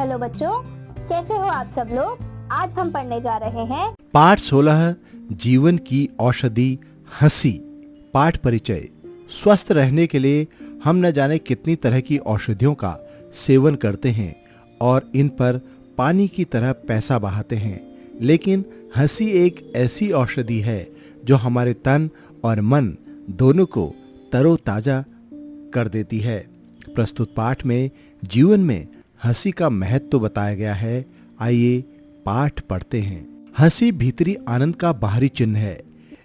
Hello बच्चों, कैसे हो आप सब लोग। आज हम पढ़ने जा रहे हैं पाठ 16 जीवन की औषधि हंसी। पाठ परिचय। स्वस्थ रहने के लिए हम न जाने कितनी तरह की औषधियों का सेवन करते हैं और इन पर पानी की तरह पैसा बहाते हैं, लेकिन हंसी एक ऐसी औषधि है जो हमारे तन और मन दोनों को तरोताजा कर देती है। प्रस्तुत पाठ में जीवन में हंसी का महत्व बताया गया है। आइए पाठ पढ़ते हैं। हंसी भीतरी आनंद का बाहरी चिन्ह है।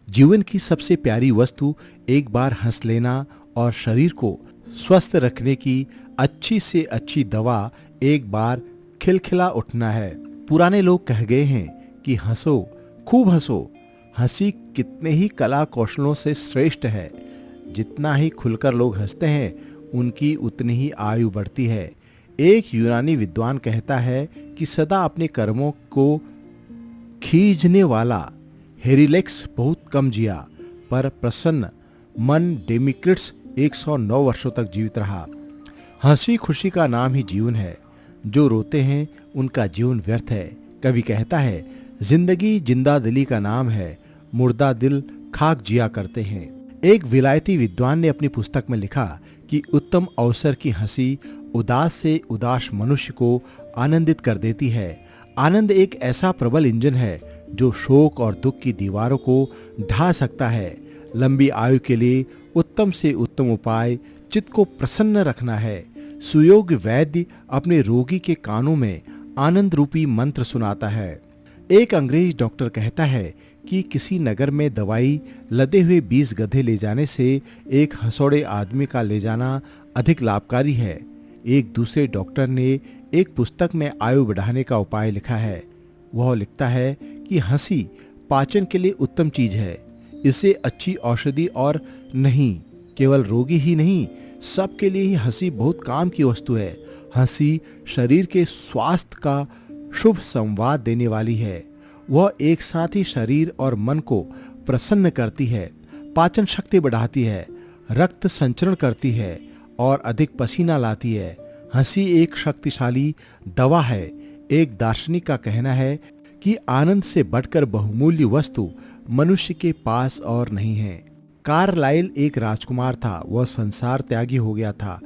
जीवन की सबसे प्यारी वस्तु एक बार हंस लेना और शरीर को स्वस्थ रखने की अच्छी से अच्छी दवा एक बार खिलखिला उठना है। पुराने लोग कह गए हैं कि हंसो, खूब हंसो। हंसी कितने ही कला कौशलों से श्रेष्ठ है। जितना ही खुलकर लोग हंसते हैं उनकी उतनी ही आयु बढ़ती है। एक यूनानी विद्वान कहता है कि सदा अपने कर्मों को खींचने वाला हेरिलेक्स बहुत कम जिया, पर प्रसन्न मन डेमिक्रिट्स 109 वर्षों तक जीवित रहा। हंसी खुशी का नाम ही जीवन है। जो रोते हैं उनका जीवन व्यर्थ है। कवि कहता है, जिंदगी जिंदा दिली का नाम है, मुर्दा दिल खाक जिया करते हैं। एक विलायती विद्वान ने अपनी पुस्तक में लिखा कि उत्तम अवसर की हंसी उदास से उदास मनुष्य को आनंदित कर देती है। आनंद एक ऐसा प्रबल इंजन है जो शोक और दुख की दीवारों को ढा सकता है। लंबी आयु के लिए उत्तम से उत्तम उपाय चित्त को प्रसन्न रखना है। सुयोग्य वैद्य अपने रोगी के कानों में आनंद रूपी मंत्र सुनाता है। एक अंग्रेज डॉक्टर कहता है कि किसी नगर में दवाई लदे हुए 20 गधे ले जाने से एक हंसौड़े आदमी का ले जाना अधिक लाभकारी है। एक दूसरे डॉक्टर ने एक पुस्तक में आयु बढ़ाने का उपाय लिखा है। वह लिखता है कि हंसी पाचन के लिए उत्तम चीज है। इससे अच्छी औषधि और नहीं। केवल रोगी ही नहीं, सबके लिए ही हंसी बहुत काम की वस्तु है। हंसी शरीर के स्वास्थ्य का शुभ संवाद देने वाली है। वह एक साथ ही शरीर और मन को प्रसन्न करती है, पाचन शक्ति बढ़ाती है, रक्त संचरण करती है और अधिक पसीना लाती है। हंसी एक शक्तिशाली दवा है। एक दार्शनिक का कहना है कि आनंद से बढ़कर बहुमूल्य वस्तु मनुष्य के पास और नहीं है। कार्लाइल एक राजकुमार था। वह संसार त्यागी हो गया था।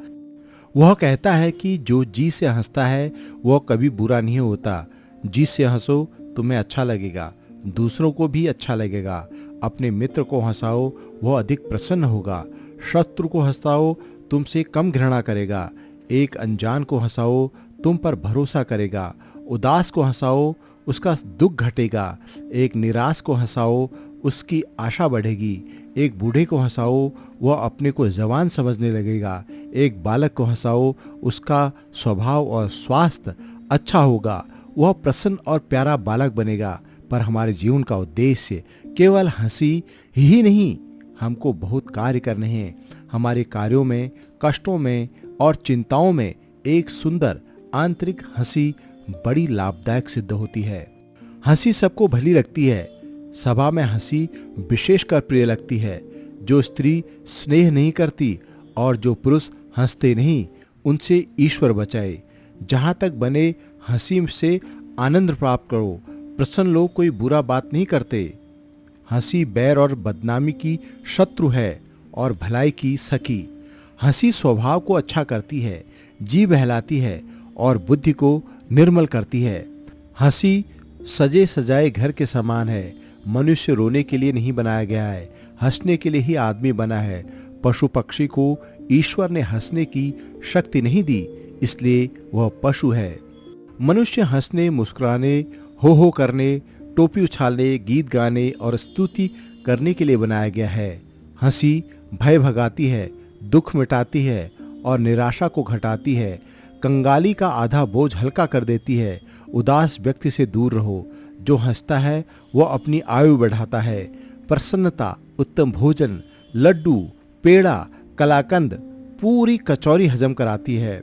वह कहता है कि जो जी से हंसता है वह कभी बुरा नहीं होता। जी से हंसो, तुम्हें अच्छा लगेगा, दूसरों को भी अच्छा लगेगा। अपने मित्र को हंसाओ, वह अधिक प्रसन्न होगा। शत्रु को हंसाओ, तुमसे कम घृणा करेगा। एक अनजान को हंसाओ, तुम पर भरोसा करेगा। उदास को हंसाओ, उसका दुख घटेगा। एक निराश को हंसाओ, उसकी आशा बढ़ेगी। एक बूढ़े को हंसाओ, वह अपने को जवान समझने लगेगा। एक बालक को हंसाओ, उसका स्वभाव और स्वास्थ्य अच्छा होगा, वह प्रसन्न और प्यारा बालक बनेगा। पर हमारे जीवन का उद्देश्य केवल हंसी ही नहीं, हमको बहुत कार्य करने हैं। हमारे कार्यों में, कष्टों में और चिंताओं में एक सुंदर आंतरिक हंसी बड़ी लाभदायक सिद्ध होती है। हंसी सबको भली लगती है। सभा में हंसी विशेषकर प्रिय लगती है। जो स्त्री स्नेह नहीं करती और जो पुरुष हंसते नहीं, उनसे ईश्वर बचाए। जहां तक बने हंसी से आनंद प्राप्त करो। प्रसन्न लोग कोई बुरा बात नहीं करते। हंसी बैर और बदनामी की शत्रु है और भलाई की सखी। हंसी स्वभाव को अच्छा करती है, जी बहलाती है और बुद्धि को निर्मल करती है। हंसी सजे सजाए घर के समान है। मनुष्य रोने के लिए नहीं बनाया गया है, हंसने के लिए ही आदमी बना है। पशु पक्षी को ईश्वर ने हंसने की शक्ति नहीं दी, इसलिए वह पशु है। मनुष्य हंसने, मुस्कुराने, हो करने, टोपी उछालने, गीत गाने और स्तुति करने के लिए बनाया गया है। हंसी भय भगाती है, दुख मिटाती है और निराशा को घटाती है। कंगाली का आधा बोझ हल्का कर देती है। उदास व्यक्ति से दूर रहो। जो हंसता है वह अपनी आयु बढ़ाता है। प्रसन्नता, उत्तम भोजन, लड्डू, पेड़ा, कलाकंद, पूरी कचौरी हजम कराती है।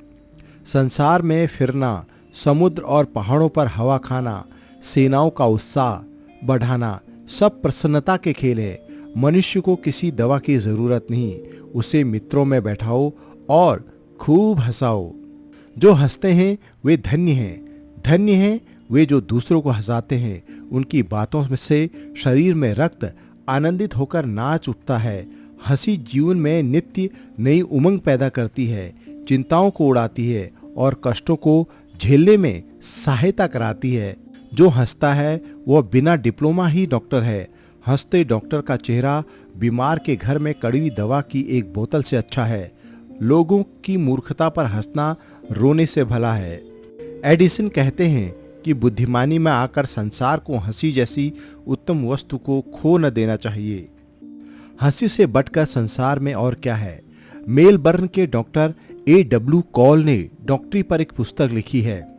संसार में फिरना, समुद्र और पहाड़ों पर हवा खाना, सेनाओं का उत्साह बढ़ाना, सब प्रसन्नता के खेल है। मनुष्य को किसी दवा की जरूरत नहीं। उसे मित्रों में बैठाओ और खूब हंसाओ। जो हंसते हैं वे धन्य हैं, धन्य हैं वे जो दूसरों को हंसाते हैं। उनकी बातों में से शरीर में रक्त आनंदित होकर नाच उठता है। हंसी जीवन में नित्य नई उमंग पैदा करती है, चिंताओं को उड़ाती है और कष्टों को झेलने में सहायता कराती है। जो हंसता है वह बिना डिप्लोमा ही डॉक्टर है। हंसते डॉक्टर का चेहरा बीमार के घर में कड़वी दवा की एक बोतल से अच्छा है। लोगों की मूर्खता पर हंसना रोने से भला है। एडिसन कहते हैं कि बुद्धिमानी में आकर संसार को हंसी जैसी उत्तम वस्तु को खो न देना चाहिए। हंसी से बढ़कर संसार में और क्या है। मेलबर्न के डॉक्टर A.W. कॉल ने डॉक्टरी पर एक पुस्तक लिखी है।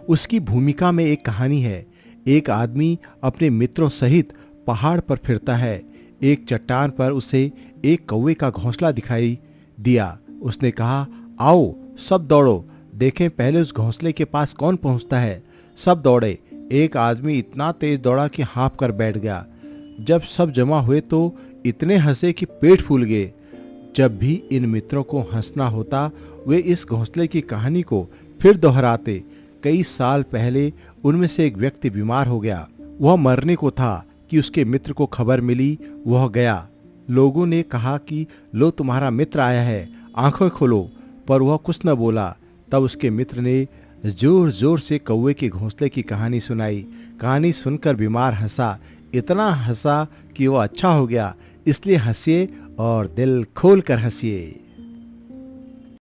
उसकी भूमिका में एक कहानी है। एक आदमी अपने मित्रों सहित पहाड़ पर फिरता है। एक चट्टान पर उसे एक कौवे का घोंसला दिखाई दिया। उसने कहा, आओ सब दौड़ो, देखें पहले उस घोंसले के पास कौन पहुंचता है। सब दौड़े। एक आदमी इतना तेज दौड़ा कि हाँफ कर बैठ गया। जब सब जमा हुए तो इतने हंसे कि पेट फूल गए। जब भी इन मित्रों को हंसना होता वे इस घोंसले की कहानी को फिर दोहराते। कई साल पहले उनमें से एक व्यक्ति बीमार हो गया। वह मरने को था कि उसके मित्र को खबर मिली। वह गया। लोगों ने कहा कि लो तुम्हारा मित्र आया है, आंखें खोलो, पर वह कुछ न बोला। तब उसके मित्र ने जोर जोर से कौवे के घोंसले की कहानी सुनाई। कहानी सुनकर बीमार हंसा, इतना हंसा कि वह अच्छा हो गया। इसलिए हंसिए और दिल खोल कर हंसिए।